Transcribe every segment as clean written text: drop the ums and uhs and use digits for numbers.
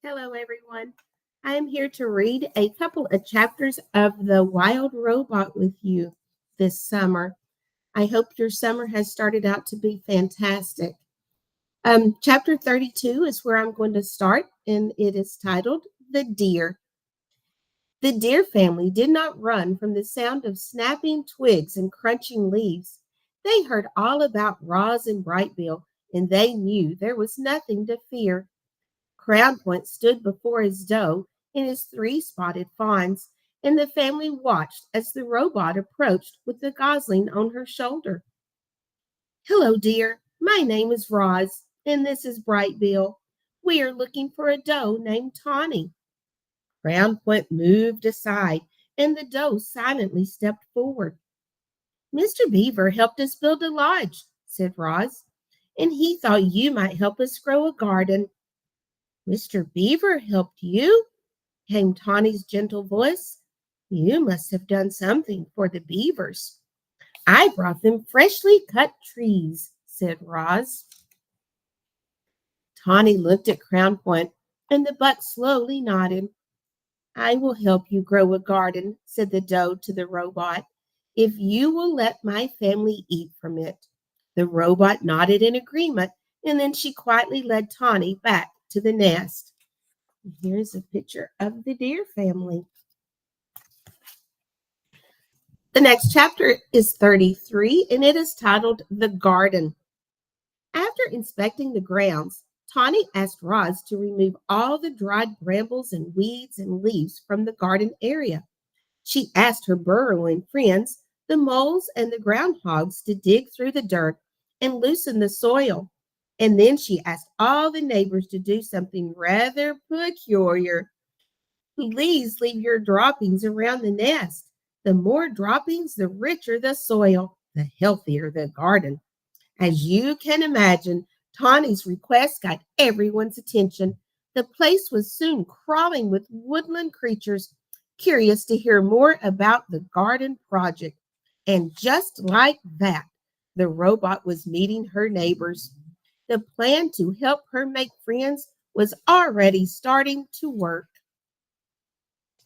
Hello, everyone. I am here to read a couple of chapters of The Wild Robot with you this summer. I hope your summer has started out to be fantastic. Chapter 32 is where I'm going to start, and it is titled The Deer. The deer family did not run from the sound of snapping twigs and crunching leaves. They heard all about Roz and Brightbill, and they knew there was nothing to fear. Crown Point stood before his doe and his three spotted fawns, and the family watched as the robot approached with the gosling on her shoulder. Hello, dear. My name is Roz, and this is Brightbill. We are looking for a doe named Tawny. Crown Point moved aside, and the doe silently stepped forward. Mr. Beaver helped us build a lodge, said Roz, and he thought you might help us grow a garden. Mr. Beaver helped you? Came Tawny's gentle voice. You must have done something for the beavers. I brought them freshly cut trees, said Roz. Tawny looked at Crown Point, and the buck slowly nodded. I will help you grow a garden, said the doe to the robot, if you will let my family eat from it. The robot nodded in agreement, and then she quietly led Tawny back to the nest. Here's a picture of the deer family. The next chapter is 33, and it is titled The Garden. After inspecting the grounds, Tawny asked Roz to remove all the dried brambles and weeds and leaves from the garden area. She asked her burrowing friends, the moles and the groundhogs, to dig through the dirt and loosen the soil. And then she asked all the neighbors to do something rather peculiar. Please leave your droppings around the nest. The more droppings, the richer the soil, the healthier the garden. As you can imagine, Tawny's request got everyone's attention. The place was soon crawling with woodland creatures, curious to hear more about the garden project. And just like that, the robot was meeting her neighbors. The plan to help her make friends was already starting to work.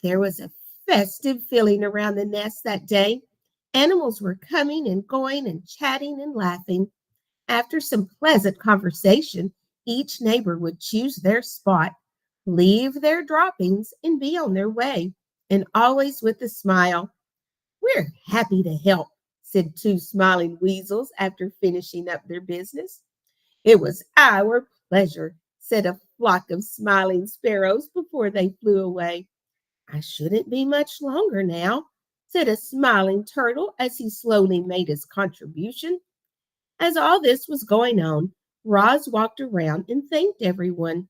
There was a festive feeling around the nest that day. Animals were coming and going and chatting and laughing. After some pleasant conversation, each neighbor would choose their spot, leave their droppings, and be on their way, and always with a smile. We're happy to help, said two smiling weasels after finishing up their business. It was our pleasure, said a flock of smiling sparrows before they flew away. I shouldn't be much longer now, said a smiling turtle as he slowly made his contribution. As all this was going on, Roz walked around and thanked everyone.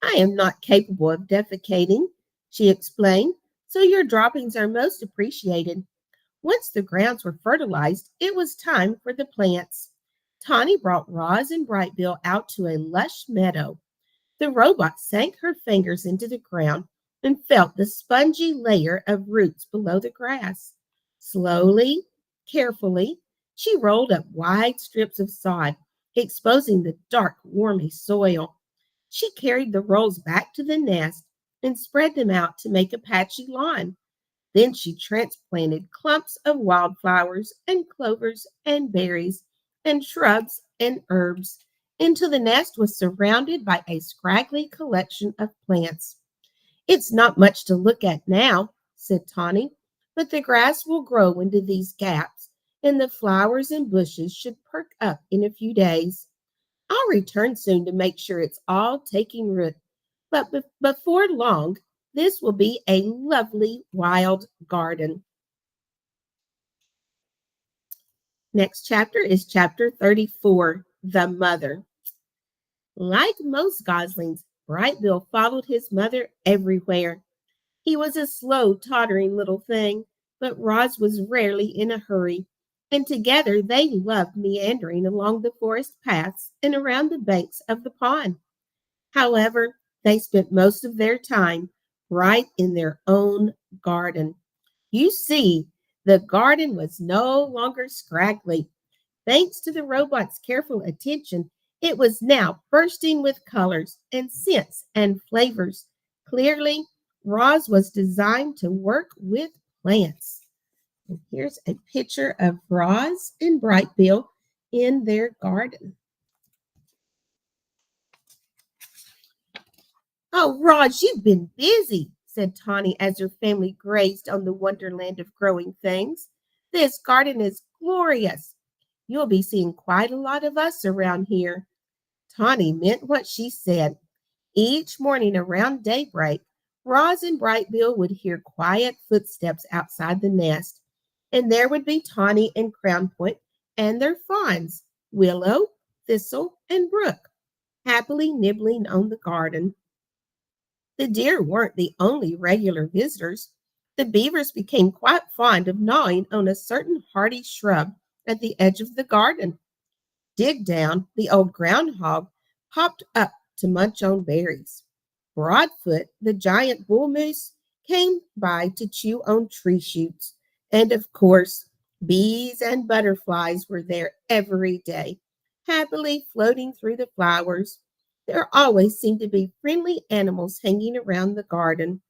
I am not capable of defecating, she explained, so your droppings are most appreciated. Once the grounds were fertilized, it was time for the plants. Tawny brought Roz and Brightbill out to a lush meadow. The robot sank her fingers into the ground and felt the spongy layer of roots below the grass. Slowly, carefully, she rolled up wide strips of sod, exposing the dark, wormy soil. She carried the rolls back to the nest and spread them out to make a patchy lawn. Then she transplanted clumps of wildflowers and clovers and berries and shrubs and herbs until the nest was surrounded by a scraggly collection of plants. It's not much to look at now, said Tawny, but the grass will grow into these gaps, and the flowers and bushes should perk up in a few days. I'll return soon to make sure it's all taking root, but before long, this will be a lovely wild garden. Next chapter is chapter 34, The Mother. Like most goslings, Brightbill followed his mother everywhere. He was a slow, tottering little thing, but Roz was rarely in a hurry, and together they loved meandering along the forest paths and around the banks of the pond. However, they spent most of their time right in their own garden. You see, the garden was no longer scraggly. Thanks to the robot's careful attention, It was now bursting with colors and scents and flavors. Clearly, Roz was designed to work with plants. And here's a picture of Roz and Brightbill in their garden. Oh, Roz, you've been busy, said Tawny as her family grazed on the wonderland of growing things. This garden is glorious. You'll be seeing quite a lot of us around here. Tawny meant what she said. Each morning around daybreak, Roz and Brightbill would hear quiet footsteps outside the nest, and there would be Tawny and Crownpoint and their fawns, Willow, Thistle, and Brook, happily nibbling on the garden. The deer weren't the only regular visitors. The beavers became quite fond of gnawing on a certain hardy shrub at the edge of the garden. Digdown, the old groundhog, popped up to munch on berries. Broadfoot, the giant bull moose, came by to chew on tree shoots. And of course, bees and butterflies were there every day, happily floating through the flowers. There always seemed to be friendly animals hanging around the garden.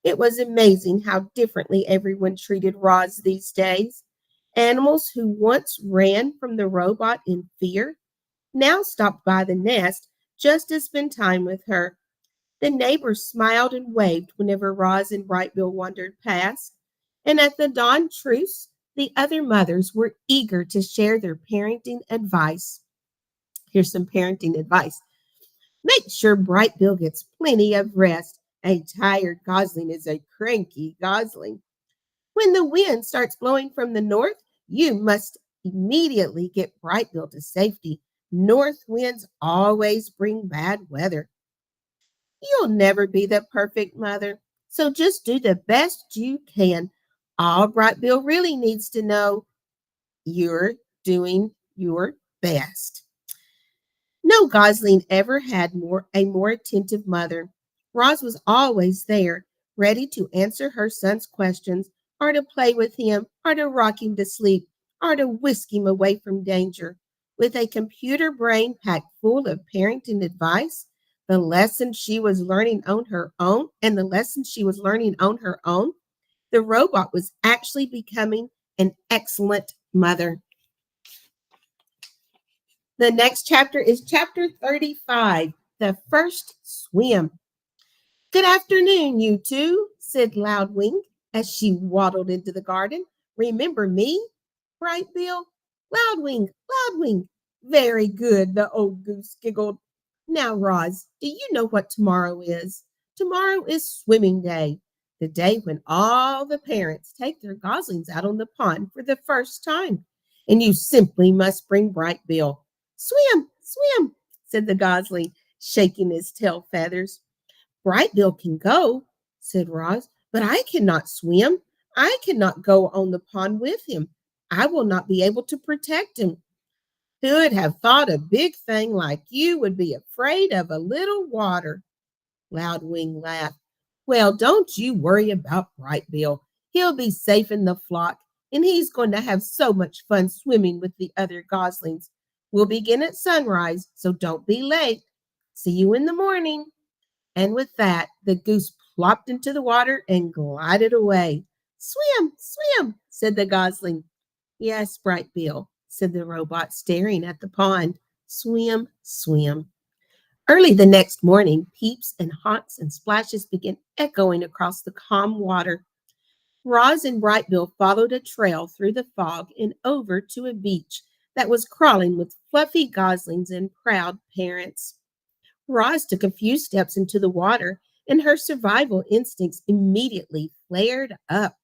It was amazing how differently everyone treated Roz these days. Animals who once ran from the robot in fear now stopped by the nest just to spend time with her. The neighbors smiled and waved whenever Roz and Brightbill wandered past, and at the dawn truce, the other mothers were eager to share their parenting advice. Here's some parenting advice. Make sure Brightbill gets plenty of rest. A tired gosling is a cranky gosling. When the wind starts blowing from the north, you must immediately get Brightbill to safety. North winds always bring bad weather. You'll never be the perfect mother, so just do the best you can. All Brightbill really needs to know you're doing your best. No gosling ever had a more attentive mother. Roz was always there, ready to answer her son's questions, or to play with him, or to rock him to sleep, or to whisk him away from danger. With a computer brain packed full of parenting advice, the lessons she was learning on her own, and the lessons she was learning on her own, the robot was actually becoming an excellent mother. The next chapter is chapter 35, The First Swim. Good afternoon, you two, said Loudwing as she waddled into the garden. Remember me? Brightbill. Loudwing, Loudwing. Very good, the old goose giggled. Now, Roz, do you know what tomorrow is? Tomorrow is swimming day, the day when all the parents take their goslings out on the pond for the first time. And you simply must bring Brightbill. Swim, swim, said the gosling, shaking his tail feathers. Brightbill can go, said Roz, but I cannot swim. I cannot go on the pond with him. I will not be able to protect him. Who'd have thought a big thing like you would be afraid of a little water? Loudwing laughed. Well, don't you worry about Brightbill. He'll be safe in the flock, and he's going to have so much fun swimming with the other goslings. We'll begin at sunrise, so don't be late. See you in the morning. And with that, the goose plopped into the water and glided away. Swim, swim, said the gosling. Yes, Brightbill, said the robot, staring at the pond. Swim, swim. Early the next morning, peeps and honks and splashes began echoing across the calm water. Roz and Brightbill followed a trail through the fog and over to a beach that was crawling with fluffy goslings and proud parents. Roz took a few steps into the water, and her survival instincts immediately flared up.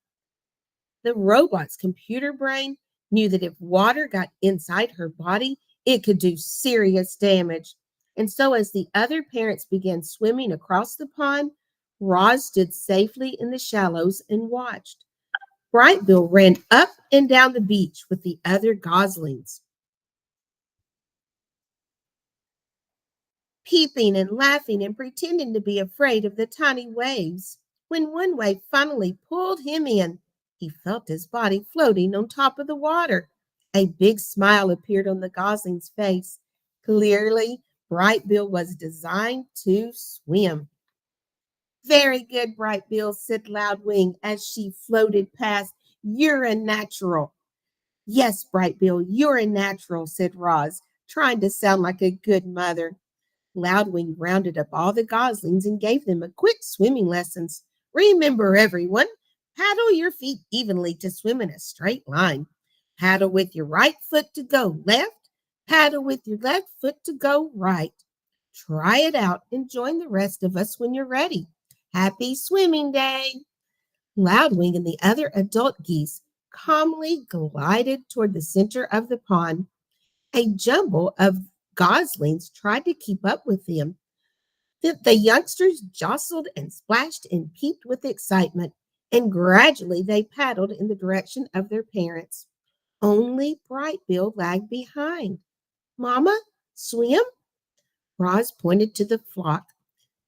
The robot's computer brain knew that if water got inside her body, it could do serious damage. And so, as the other parents began swimming across the pond, Roz stood safely in the shallows and watched. Brightbill ran up and down the beach with the other goslings, peeping and laughing and pretending to be afraid of the tiny waves. When one wave finally pulled him in, he felt his body floating on top of the water. A big smile appeared on the gosling's face. Clearly, Bright Bill was designed to swim. Very good, Bright Bill, said Loudwing as she floated past. You're a natural. Yes, Bright Bill, you're a natural, said Roz, trying to sound like a good mother. Loudwing rounded up all the goslings and gave them a quick swimming lessons. Remember, everyone, paddle your feet evenly to swim in a straight line. Paddle with your right foot to go left. Paddle with your left foot to go right. Try it out and join the rest of us when you're ready. Happy swimming day! Loudwing and the other adult geese calmly glided toward the center of the pond. A jumble of goslings tried to keep up with them. The youngsters jostled and splashed and peeped with excitement, and gradually they paddled in the direction of their parents. Only Bright Bill lagged behind. Mama, swim? Roz pointed to the flock.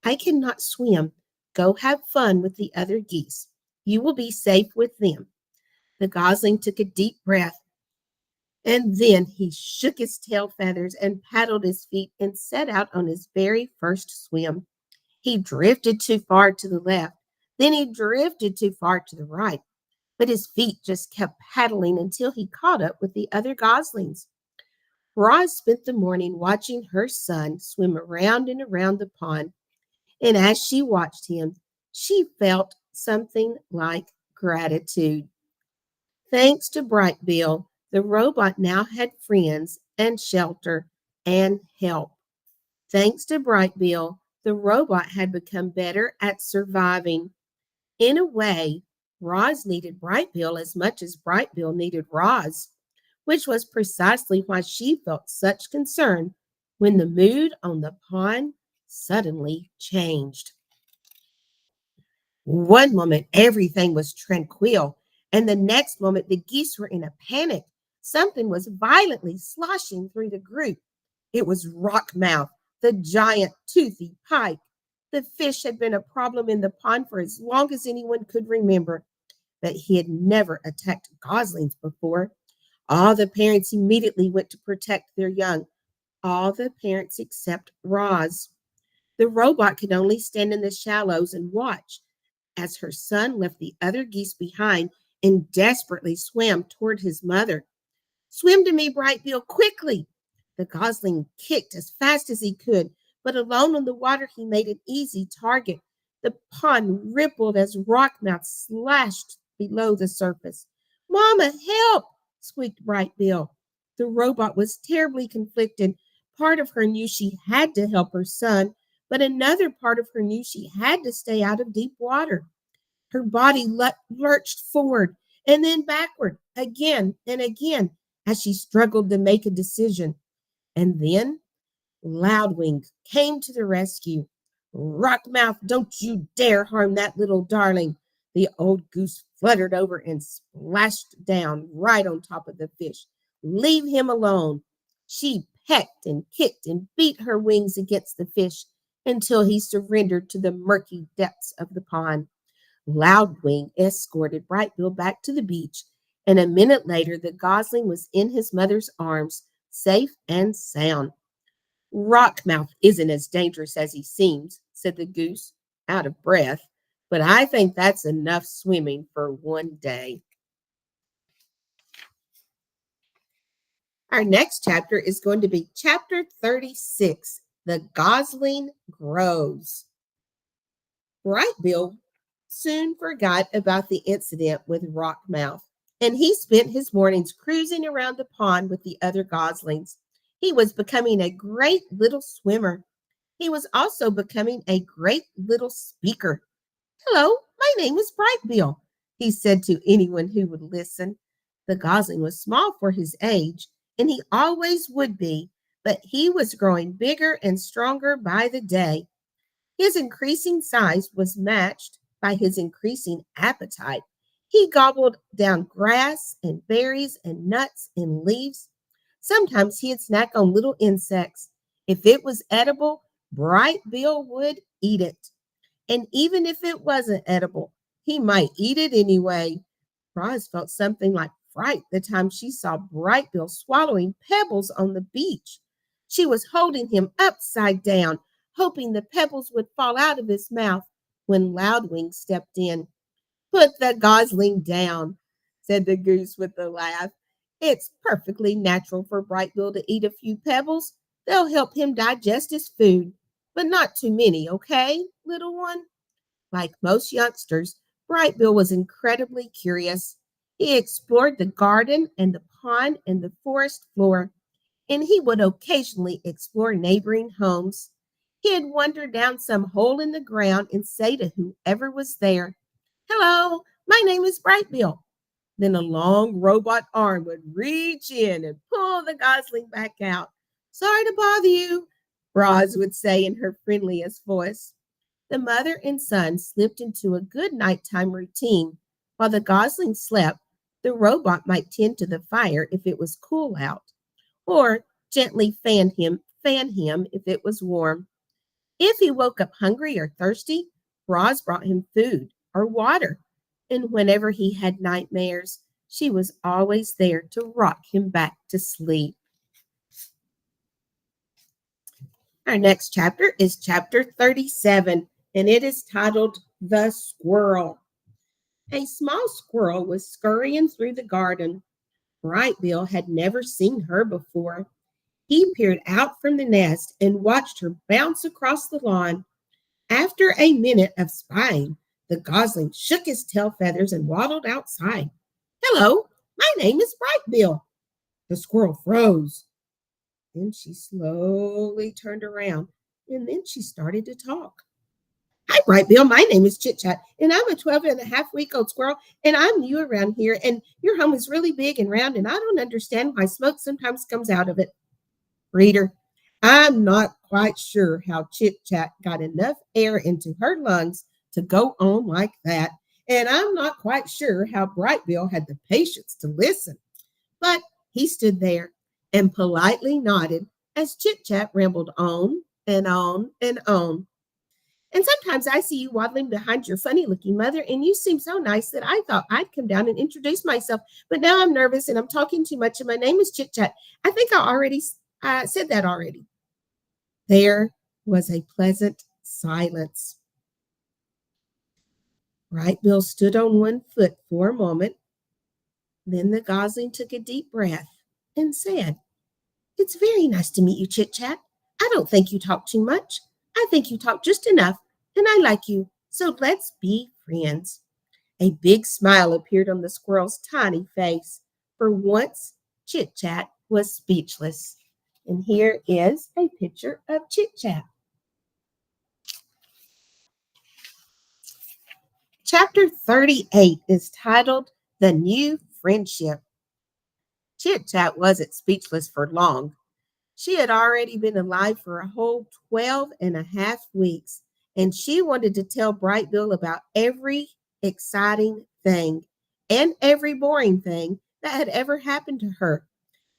I cannot swim. Go have fun with the other geese. You will be safe with them. The gosling took a deep breath, and then he shook his tail feathers and paddled his feet and set out on his very first swim. He drifted too far to the left. Then he drifted too far to the right. But his feet just kept paddling until he caught up with the other goslings. Roz spent the morning watching her son swim around and around the pond. And as she watched him, she felt something like gratitude. Thanks to Bright Bill, the robot now had friends and shelter and help. Thanks to Bright Bill, the robot had become better at surviving. In a way, Roz needed Bright Bill as much as Bright Bill needed Roz, which was precisely why she felt such concern when the mood on the pond suddenly changed. One moment, everything was tranquil, and the next moment, the geese were in a panic. Something was violently sloshing through the group. It was Rockmouth, the giant toothy pike. The fish had been a problem in the pond for as long as anyone could remember, but he had never attacked goslings before. All the parents immediately went to protect their young, all the parents except Roz. The robot could only stand in the shallows and watch as her son left the other geese behind and desperately swam toward his mother. Swim to me, Bright Bill, quickly! The gosling kicked as fast as he could, but alone on the water he made an easy target. The pond rippled as Rockmouth slashed below the surface. Mama, help! Squeaked Bright Bill. The robot was terribly conflicted. Part of her knew she had to help her son, but another part of her knew she had to stay out of deep water. Her body lurched forward and then backward again and again as she struggled to make a decision. And then Loudwing came to the rescue. Rockmouth, don't you dare harm that little darling. The old goose fluttered over and splashed down right on top of the fish. Leave him alone. She pecked and kicked and beat her wings against the fish until he surrendered to the murky depths of the pond. Loudwing escorted Brightbill back to the beach, and a minute later the gosling was in his mother's arms, safe and sound. Rockmouth isn't as dangerous as he seems, said the goose, out of breath, but I think that's enough swimming for one day. Our next chapter is going to be chapter 36, The Gosling Grows. Brightbill soon forgot about the incident with Rockmouth, and he spent his mornings cruising around the pond with the other goslings. He was becoming a great little swimmer. He was also becoming a great little speaker. Hello, my name is Brightbill, he said to anyone who would listen. The gosling was small for his age, and he always would be, but he was growing bigger and stronger by the day. His increasing size was matched by his increasing appetite. He gobbled down grass and berries and nuts and leaves. Sometimes he'd snack on little insects. If it was edible, Bright Bill would eat it. And even if it wasn't edible, he might eat it anyway. Roz felt something like fright the time she saw Bright Bill swallowing pebbles on the beach. She was holding him upside down, hoping the pebbles would fall out of his mouth when Loudwing stepped in. Put the gosling down, said the goose with a laugh. It's perfectly natural for Brightbill to eat a few pebbles. They'll help him digest his food, but not too many, okay, little one? Like most youngsters, Brightbill was incredibly curious. He explored the garden and the pond and the forest floor, and he would occasionally explore neighboring homes. He'd wander down some hole in the ground and say to whoever was there, "Hello, my name is Brightbill." Then a long robot arm would reach in and pull the gosling back out. "Sorry to bother you," Roz would say in her friendliest voice. The mother and son slipped into a good nighttime routine. While the gosling slept, the robot might tend to the fire if it was cool out, or gently fan him if it was warm. If he woke up hungry or thirsty, Roz brought him food or water. And whenever he had nightmares, she was always there to rock him back to sleep. Our next chapter is chapter 37, and it is titled The Squirrel. A small squirrel was scurrying through the garden. Brightbill had never seen her before. He peered out from the nest and watched her bounce across the lawn. After a minute of spying, the gosling shook his tail feathers and waddled outside. "Hello, my name is Brightbill." The squirrel froze. Then she slowly turned around, and then she started to talk. "Hi, Brightbill. My name is Chit Chat, and I'm a 12-and-a-half-week-old squirrel, and I'm new around here, and your home is really big and round, and I don't understand why smoke sometimes comes out of it." Reader, I'm not quite sure how Chit Chat got enough air into her lungs to go on like that, and I'm not quite sure how Brightbill had the patience to listen. But he stood there and politely nodded as Chit Chat rambled on and on and on. "And sometimes I see you waddling behind your funny looking mother, and you seem so nice that I thought I'd come down and introduce myself. But now I'm nervous and I'm talking too much, and my name is Chit Chat. I think I already said that already." There was a pleasant silence. Brightbill stood on one foot for a moment. Then the gosling took a deep breath and said, "It's very nice to meet you, Chit Chat. I don't think you talk too much. I think you talk just enough, and I like you. So let's be friends." A big smile appeared on the squirrel's tiny face. For once, Chit Chat was speechless. And here is a picture of Chit Chat. Chapter 38 is titled The New Friendship. Chit Chat wasn't speechless for long. She had already been alive for a whole 12-and-a-half weeks, and she wanted to tell Brightbill about every exciting thing and every boring thing that had ever happened to her.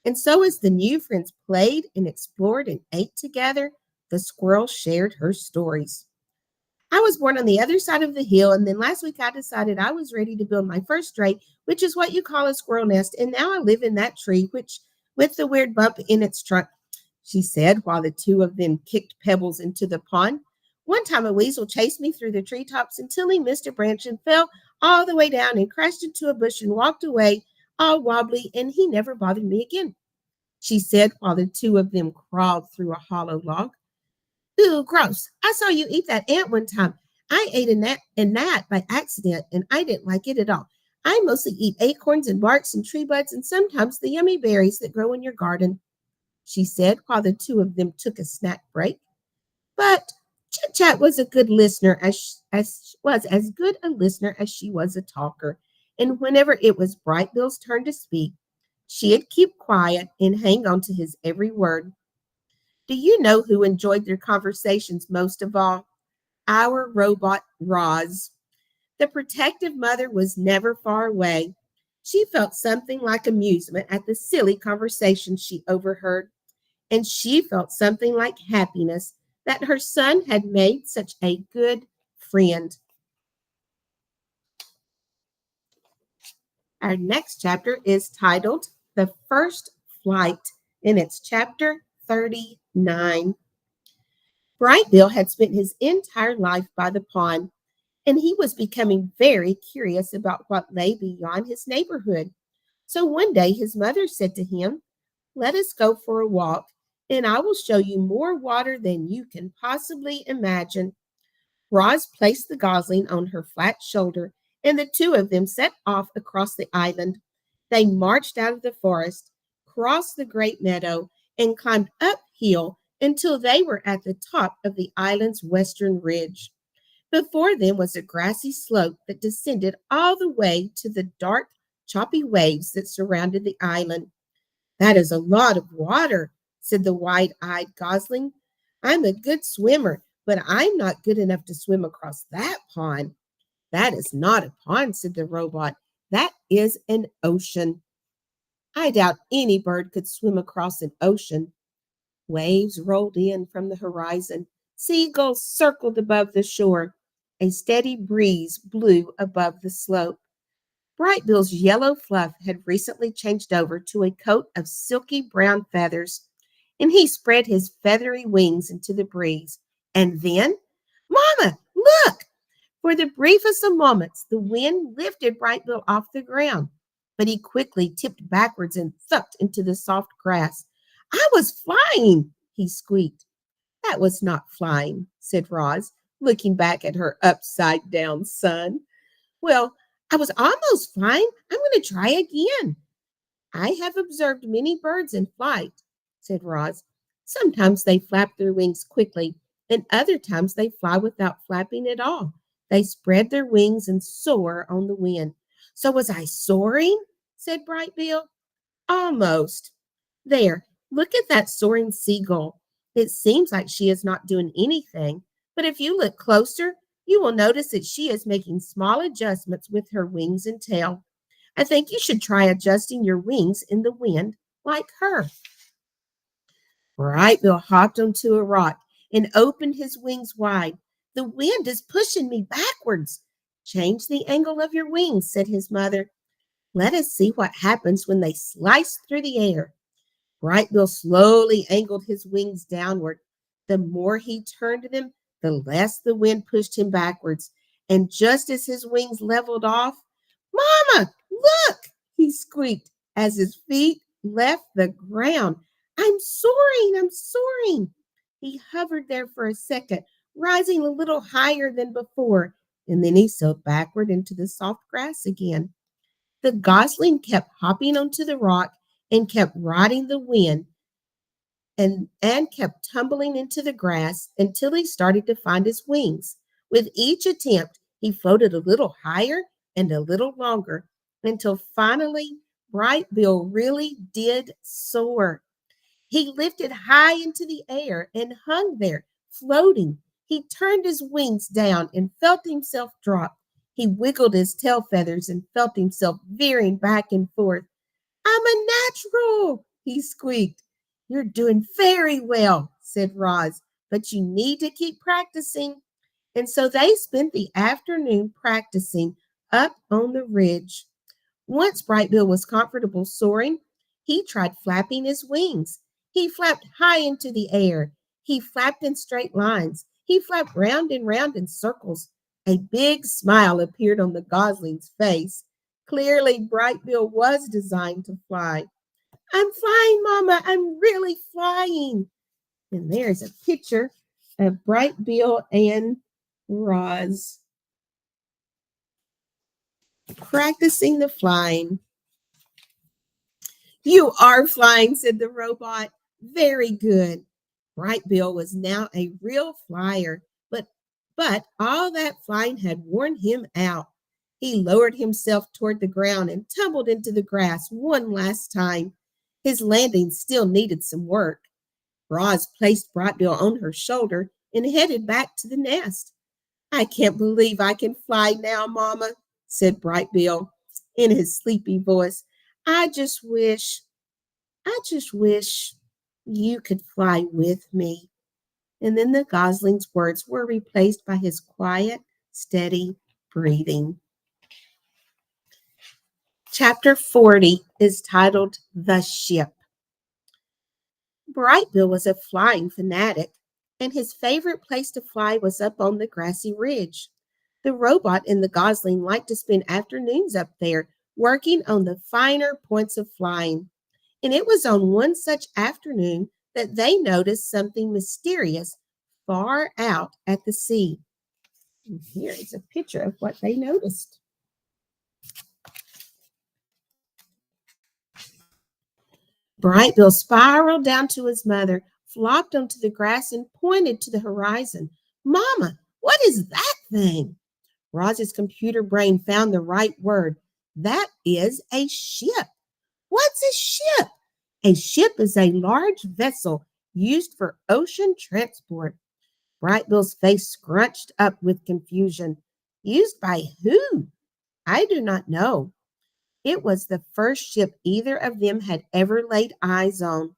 And so, as the new friends played and explored and ate together, the squirrel shared her stories. "I was born on the other side of the hill, and then last week I decided I was ready to build my first drake, which is what you call a squirrel nest, and now I live in that tree, which with the weird bump in its trunk," she said while the two of them kicked pebbles into the pond. "One time a weasel chased me through the treetops until he missed a branch and fell all the way down and crashed into a bush and walked away all wobbly, and he never bothered me again," she said while the two of them crawled through a hollow log. "Ooh, gross. I saw you eat that ant one time. I ate a gnat by accident, and I didn't like it at all. I mostly eat acorns and barks and tree buds and sometimes the yummy berries that grow in your garden," she said while the two of them took a snack break. But Chit Chat was a good listener was as good a listener as she was a talker. And whenever it was Brightbill's turn to speak, she'd keep quiet and hang on to his every word. Do you know who enjoyed their conversations most of all? Our robot, Roz. The protective mother was never far away. She felt something like amusement at the silly conversations she overheard, and she felt something like happiness that her son had made such a good friend. Our next chapter is titled The First Flight, and it's chapter 39. Bright Bill had spent his entire life by the pond, and he was becoming very curious about what lay beyond his neighborhood. So one day his mother said to him, "Let us go for a walk, and I will show you more water than you can possibly imagine." Roz placed the gosling on her flat shoulder, and the two of them set off across the island. They marched out of the forest, crossed the great meadow, and climbed uphill until they were at the top of the island's western ridge. Before them was a grassy slope that descended all the way to the dark, choppy waves that surrounded the island. "That is a lot of water," said the wide-eyed gosling. "I'm a good swimmer, but I'm not good enough to swim across that pond." "That is not a pond," said the robot. "That is an ocean." "I doubt any bird could swim across an ocean." Waves rolled in from the horizon. Seagulls circled above the shore. A steady breeze blew above the slope. Bright Bill's yellow fluff had recently changed over to a coat of silky brown feathers, and he spread his feathery wings into the breeze. And then, "Mama, look!" For the briefest of moments, the wind lifted Bright Bill off the ground, but he quickly tipped backwards and thumped into the soft grass. "I was flying," he squeaked. "That was not flying," said Roz, looking back at her upside down son. "Well, I was almost flying. I'm going to try again." "I have observed many birds in flight," said Roz. "Sometimes they flap their wings quickly, and other times they fly without flapping at all. They spread their wings and soar on the wind." "So was I soaring?" said Bright Bill. "Almost. There, look at that soaring seagull. It seems like she is not doing anything, but if you look closer, you will notice that she is making small adjustments with her wings and tail. I think you should try adjusting your wings in the wind like her." Bright Bill hopped onto a rock and opened his wings wide. "The wind is pushing me backwards." "Change the angle of your wings," said his mother. "Let us see what happens when they slice through the air." Bright Bill slowly angled his wings downward. The more he turned them, the less the wind pushed him backwards. And just as his wings leveled off, "Mama, look!" he squeaked as his feet left the ground. "I'm soaring, I'm soaring." He hovered there for a second, rising a little higher than before, and then he sailed backward into the soft grass again. The gosling kept hopping onto the rock and kept riding the wind and kept tumbling into the grass until he started to find his wings. With each attempt, he floated a little higher and a little longer until finally Bright Bill really did soar. He lifted high into the air and hung there, floating. He turned his wings down and felt himself drop. He wiggled his tail feathers and felt himself veering back and forth. "I'm a natural," he squeaked. "You're doing very well," said Roz, "but you need to keep practicing." And so they spent the afternoon practicing up on the ridge. Once Bright Bill was comfortable soaring, he tried flapping his wings. He flapped high into the air. He flapped in straight lines. He flapped round and round in circles. A big smile appeared on the gosling's face. Clearly, Bright Bill was designed to fly. "I'm flying, Mama. I'm really flying." And there's a picture of Bright Bill and Roz practicing the flying. "You are flying," said the robot. "Very good." Bright Bill was now a real flyer, but all that flying had worn him out. He lowered himself toward the ground and tumbled into the grass one last time. His landing still needed some work. Roz placed Bright Bill on her shoulder and headed back to the nest. "I can't believe I can fly now, Mama," said Bright Bill in his sleepy voice. I just wish you could fly with me." And then the gosling's words were replaced by his quiet, steady breathing. Chapter 40 is titled The Ship. Brightbill was a flying fanatic, and his favorite place to fly was up on the grassy ridge. The robot and the Gosling liked to spend afternoons up there working on the finer points of flying. And it was on one such afternoon that they noticed something mysterious far out at the sea. And here is a picture of what they noticed. Brightbill spiraled down to his mother, flopped onto the grass, and pointed to the horizon. Mama, what is that thing? Roz's computer brain found the right word. That is a ship. What's a ship? A ship is a large vessel used for ocean transport. Brightbill's face scrunched up with confusion. Used by who? I do not know. It was the first ship either of them had ever laid eyes on.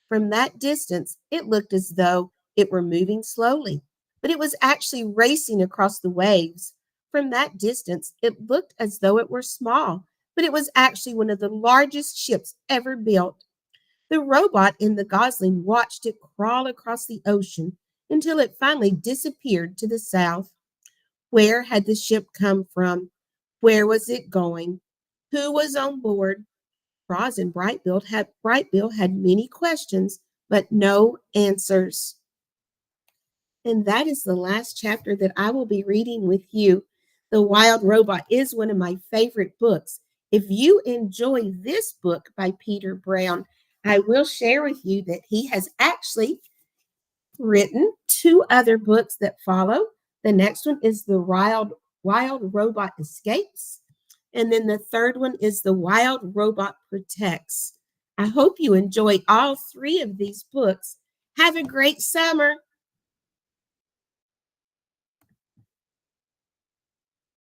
From that distance, it looked as though it were moving slowly, but it was actually racing across the waves. From that distance, it looked as though it were small, but it was actually one of the largest ships ever built. The robot and the Gosling watched it crawl across the ocean until it finally disappeared to the south. Where had the ship come from? Where was it going? Who was on board? Roz and Brightbill had many questions, but no answers. And that is the last chapter that I will be reading with you. The Wild Robot is one of my favorite books. If you enjoy this book by Peter Brown, I will share with you that he has actually written two other books that follow. The next one is The Wild Robot Escapes. And then the third one is The Wild Robot Protects. I hope you enjoy all three of these books. Have a great summer.